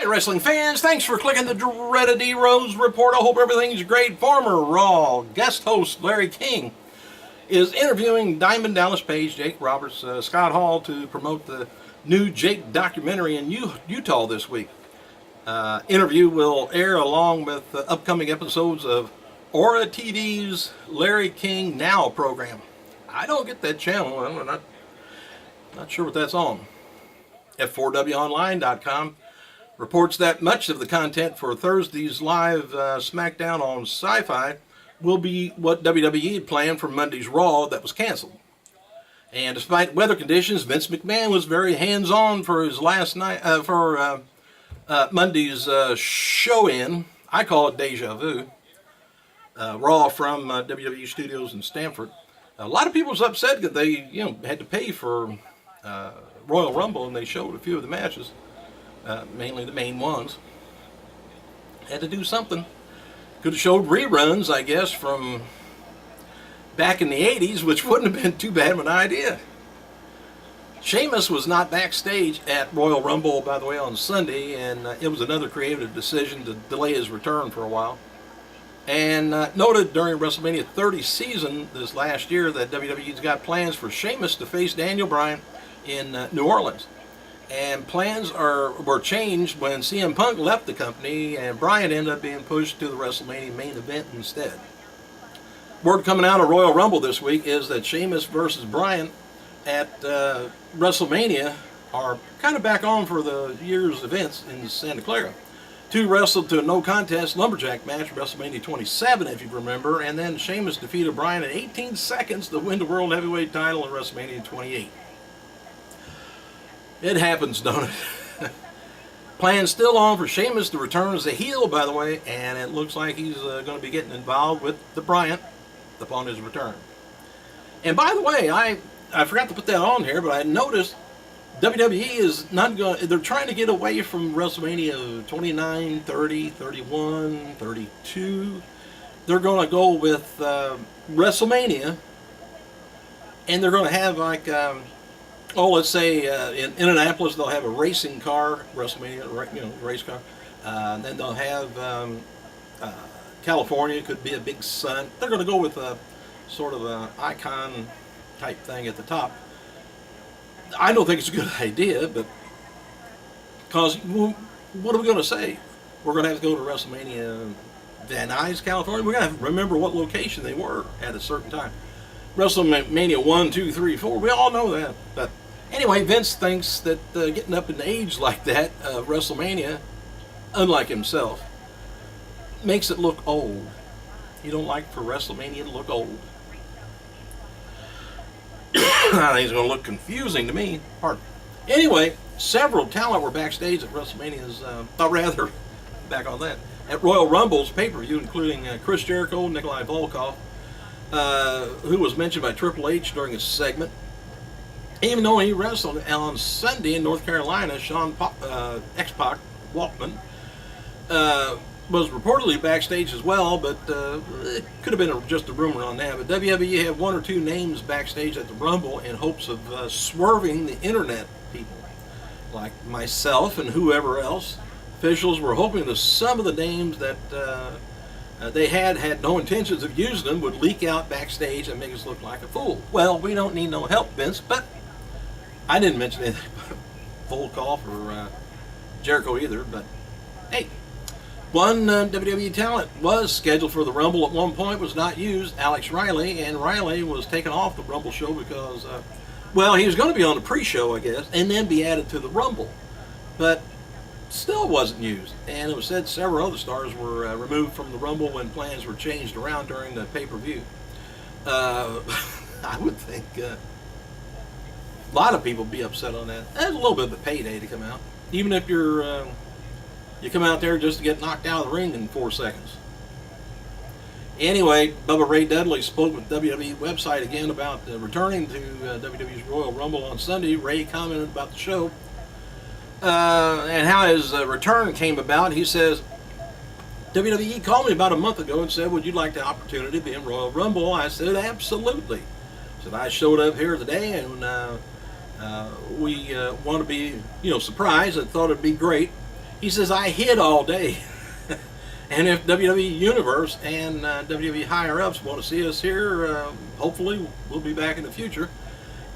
Hey wrestling fans, thanks for clicking the dreaded D-Rose report. I hope everything's great. Former Raw guest host Larry King is interviewing Diamond Dallas Page, Jake Roberts, Scott Hall to promote the new Jake documentary in Utah this week. Interview will air along with upcoming episodes of Aura TV's Larry King Now program. I don't get that channel. I'm not sure what that's on. F4WOnline.com reports that much of the content for Thursday's live SmackDown on Sci-Fi will be what WWE planned for Monday's Raw that was canceled. And despite weather conditions, Vince McMahon was very hands-on for his last night Monday's show-in. I call it deja vu. Raw from WWE Studios in Stamford. A lot of people was upset that they had to pay for Royal Rumble, and they showed a few of the matches. Mainly the main ones. Had to do something. Could have showed reruns, I guess, from back in the 80s, which wouldn't have been too bad of an idea. Sheamus was not backstage at Royal Rumble, by the way, on Sunday, and it was another creative decision to delay his return for a while. And noted during WrestleMania 30 season this last year that WWE's got plans for Sheamus to face Daniel Bryan in New Orleans. And plans were changed when CM Punk left the company, and Bryan ended up being pushed to the WrestleMania main event instead. Word coming out of Royal Rumble this week is that Sheamus versus Bryan at WrestleMania are kind of back on for the year's events in Santa Clara. Two wrestled to a no contest lumberjack match at WrestleMania 27, if you remember, and then Sheamus defeated Bryan in 18 seconds to win the World Heavyweight title at WrestleMania 28. It happens, don't it? Plans still on for Sheamus to return as a heel, by the way, and it looks like he's going to be getting involved with the Bryant upon his return. And by the way, I forgot to put that on here, but I noticed WWE is not going. They're trying to get away from WrestleMania 29, 30, 31, 32. They're going to go with WrestleMania, and they're going to have like. Let's say in Indianapolis they'll have a racing car, WrestleMania, race car. Then they'll have California, could be a big sun. They're going to go with a sort of an icon type thing at the top. I don't think it's a good idea, but because what are we going to say? We're going to have to go to WrestleMania Van Nuys, California. We're going to have to remember what location they were at a certain time. WrestleMania 1, 2, 3, 4, we all know that. But anyway, Vince thinks that getting up in age like that, WrestleMania, unlike himself, makes it look old. You don't like for WrestleMania to look old. I think it's going to look confusing to me. Pardon. Anyway, several talent were backstage at WrestleMania's, back on that, at Royal Rumble's pay-per-view, including Chris Jericho, Nikolai Volkov, who was mentioned by Triple H during his segment. Even though he wrestled on Sunday in North Carolina, X-Pac Walkman was reportedly backstage as well, but it could have been just a rumor on that. But WWE had one or two names backstage at the Rumble in hopes of swerving the internet people, like myself and whoever else. Officials were hoping that some of the names that they had no intentions of using them would leak out backstage and make us look like a fool. Well, we don't need no help, Vince, but I didn't mention anything about Volkov or Jericho either, but hey, one WWE talent was scheduled for the Rumble at one point, was not used, Alex Riley, and Riley was taken off the Rumble show because, he was going to be on the pre-show, I guess, and then be added to the Rumble, but still wasn't used, and it was said several other stars were removed from the Rumble when plans were changed around during the pay-per-view. I would think a lot of people would be upset on that. That's a little bit of a payday to come out, even if you come out there just to get knocked out of the ring in 4 seconds. Anyway, Bubba Ray Dudley spoke with WWE website again about returning to WWE's Royal Rumble on Sunday. Ray commented about the show. And how his return came about. He says, WWE called me about a month ago and said, would you like the opportunity to be in Royal Rumble? I said, absolutely. Said, I showed up here today and we want to be, surprised and thought it'd be great. He says, I hid all day. And if WWE Universe and WWE higher-ups want to see us here, hopefully we'll be back in the future.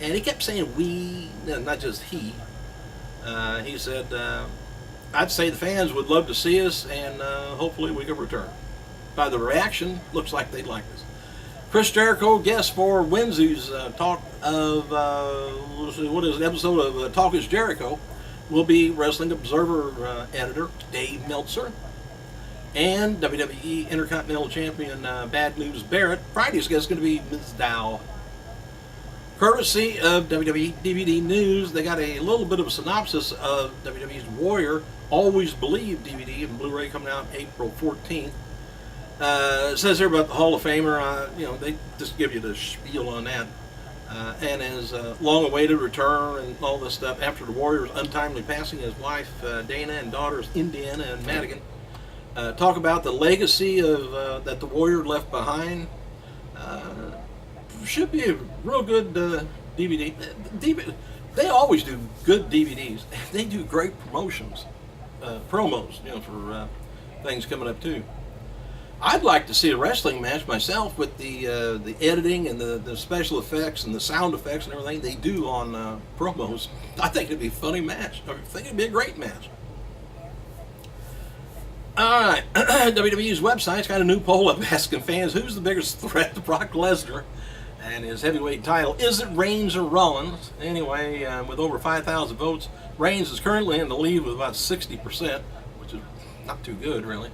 And he kept saying we, not just he. He said, I'd say the fans would love to see us, and hopefully we can return. By the reaction, looks like they'd like us. Chris Jericho, guest for Wednesday's talk of, what is it, episode of Talk is Jericho, will be Wrestling Observer editor Dave Meltzer. And WWE Intercontinental Champion Bad News Barrett. Friday's guest is going to be Ms. Dow. Courtesy of WWE DVD News, they got a little bit of a synopsis of WWE's Warrior Always Believe DVD and Blu-ray coming out April 14th. It says here about the Hall of Famer, they just give you the spiel on that. And his long-awaited return and all this stuff after the Warrior's untimely passing, his wife Dana and daughters Indiana and Madigan. Talk about the legacy of that the Warrior left behind. Should be a real good DVD. They always do good DVDs. They do great promotions, promos, for things coming up too. I'd like to see a wrestling match myself with the editing and the special effects and the sound effects and everything they do on promos. I think it'd be a funny match. I think it'd be a great match. Alright, WWE's website's got a new poll up asking fans who's the biggest threat to Brock Lesnar and his heavyweight title. Is it Reigns or Rollins? Anyway, with over 5,000 votes, Reigns is currently in the lead with about 60%, which is not too good, really.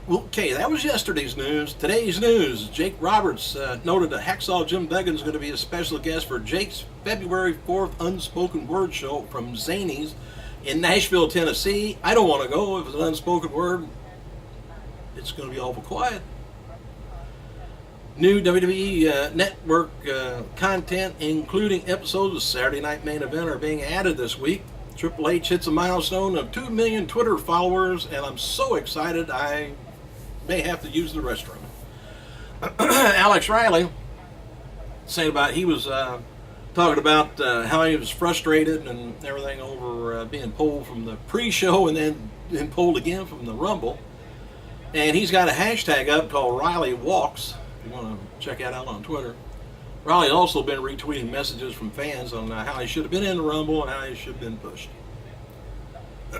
Okay, that was yesterday's news. Today's news, Jake Roberts noted that Hacksaw Jim Duggan is going to be a special guest for Jake's February 4th Unspoken Word show from Zanies in Nashville, Tennessee. I don't want to go if it's an unspoken word. It's going to be awful quiet. New WWE Network content, including episodes of Saturday Night Main Event, are being added this week. Triple H hits a milestone of 2 million Twitter followers, and I'm so excited I may have to use the restroom. Alex Riley saying about he was talking about how he was frustrated and everything over being pulled from the pre-show and then pulled again from the Rumble. And he's got a hashtag up called Riley Walks. If you want to check that out on Twitter. Riley's also been retweeting messages from fans on how he should have been in the Rumble and how he should have been pushed.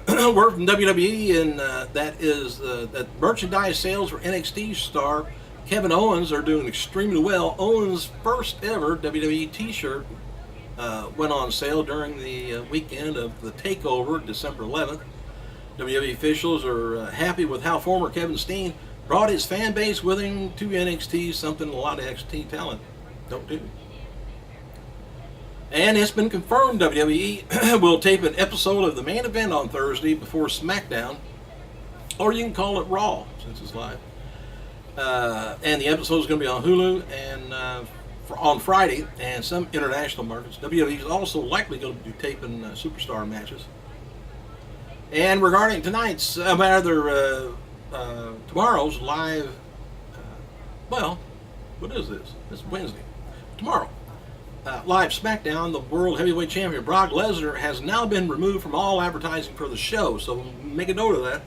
Word from WWE, and that is that merchandise sales for NXT star Kevin Owens are doing extremely well. Owens' first ever WWE t-shirt went on sale during the weekend of the TakeOver, December 11th. WWE officials are happy with how former Kevin Steen brought his fan base with him to NXT, something a lot of NXT talent don't do. And it's been confirmed WWE will tape an episode of the Main Event on Thursday before SmackDown, or you can call it Raw since it's live. And the episode is going to be on Hulu and on Friday and some international markets. WWE is also likely going to be taping superstar matches. And regarding tonight's, tomorrow's live, what is this? It's Wednesday. Tomorrow. Live SmackDown, the World Heavyweight Champion Brock Lesnar has now been removed from all advertising for the show, so make a note of that.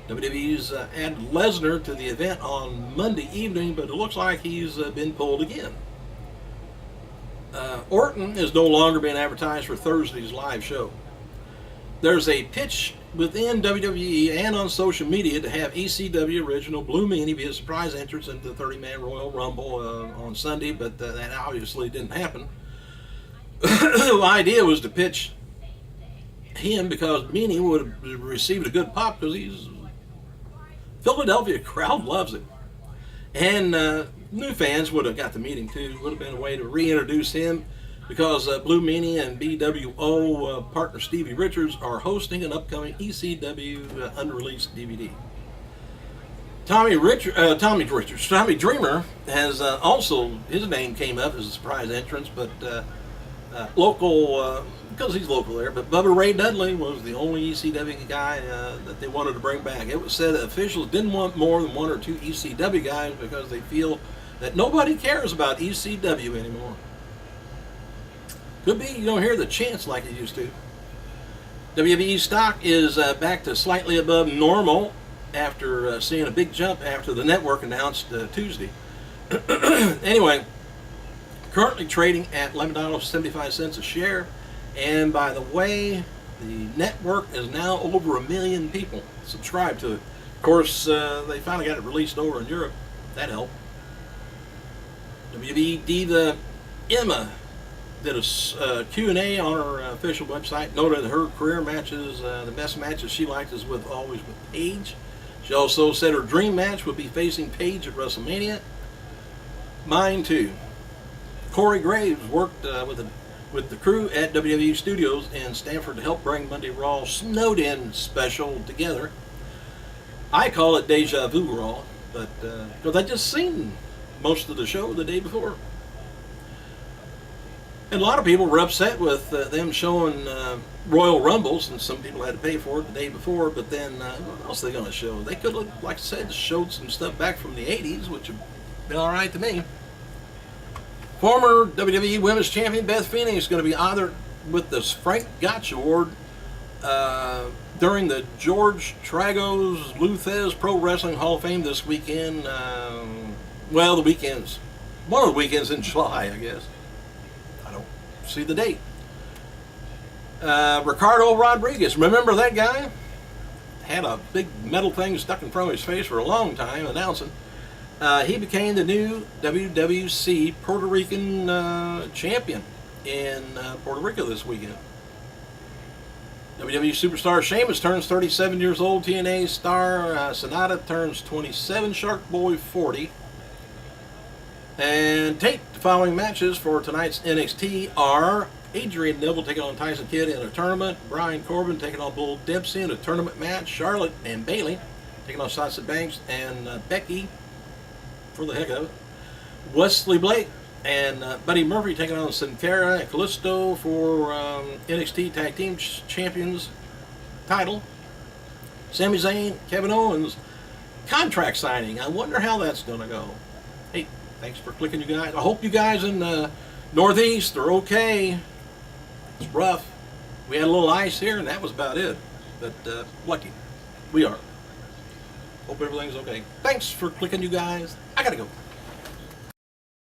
WWE's added Lesnar to the event on Monday evening, but it looks like he's been pulled again. Orton is no longer being advertised for Thursday's live show. There's a pitch within WWE and on social media to have ECW original Blue Meanie be a surprise entrance into the 30-man Royal Rumble on Sunday, but that obviously didn't happen. The idea was to pitch him because Meanie would have received a good pop because he's Philadelphia crowd loves him. And new fans would have got to meet him too. Would have been a way to reintroduce him because Blue Meanie and BWO partner Stevie Richards are hosting an upcoming ECW unreleased DVD. Tommy Dreamer has also, his name came up as a surprise entrance, but local, because he's local there, but Bubba Ray Dudley was the only ECW guy that they wanted to bring back. It was said that officials didn't want more than one or two ECW guys because they feel that nobody cares about ECW anymore. Could be you don't hear the chants like you used to. WWE stock is back to slightly above normal after seeing a big jump after the network announced Tuesday. Anyway, currently trading at $11.75 a share, and by the way, the network is now over 1 million people subscribed to it. Of course, they finally got it released over in Europe. That helped. WWE diva Emma did a Q&A on her official website, noted that her career matches, the best matches she liked is always with Paige. She also said her dream match would be facing Paige at WrestleMania. Mine too. Corey Graves worked with the crew at WWE Studios in Stamford to help bring Monday Raw Snowed In special together. I call it Deja Vu Raw, but because I just seen most of the show the day before. And a lot of people were upset with them showing Royal Rumbles, and some people had to pay for it the day before, but then what else are they going to show? They could have, like I said, showed some stuff back from the 80s, which would have been alright to me. Former WWE Women's Champion Beth Phoenix is going to be honored with the Frank Gotch Award during the George Tragos Luthez Pro Wrestling Hall of Fame this weekend. Well, the weekends. One of the weekends in July, I guess. I don't see the date. Ricardo Rodriguez, remember that guy? Had a big metal thing stuck in front of his face for a long time announcing. He became the new WWC Puerto Rican champion in Puerto Rico this weekend. WWE superstar Sheamus turns 37 years old. TNA star Sonata turns 27. Shark Boy 40. And tape the following matches for tonight's NXT are Adrian Neville taking on Tyson Kidd in a tournament. Brian Corbin taking on Bull Dempsey in a tournament match. Charlotte and Bayley taking on Sasha Banks and Becky for the heck of it. Wesley Blake and Buddy Murphy taking on Sin Cara and Kalisto for NXT Tag Team Champions title. Sami Zayn, Kevin Owens contract signing. I wonder how that's going to go. Hey, thanks for clicking, you guys. I hope you guys in the Northeast are okay. It's rough. We had a little ice here, and that was about it. But lucky, we are. Hope everything's okay. Thanks for clicking, you guys. I gotta go.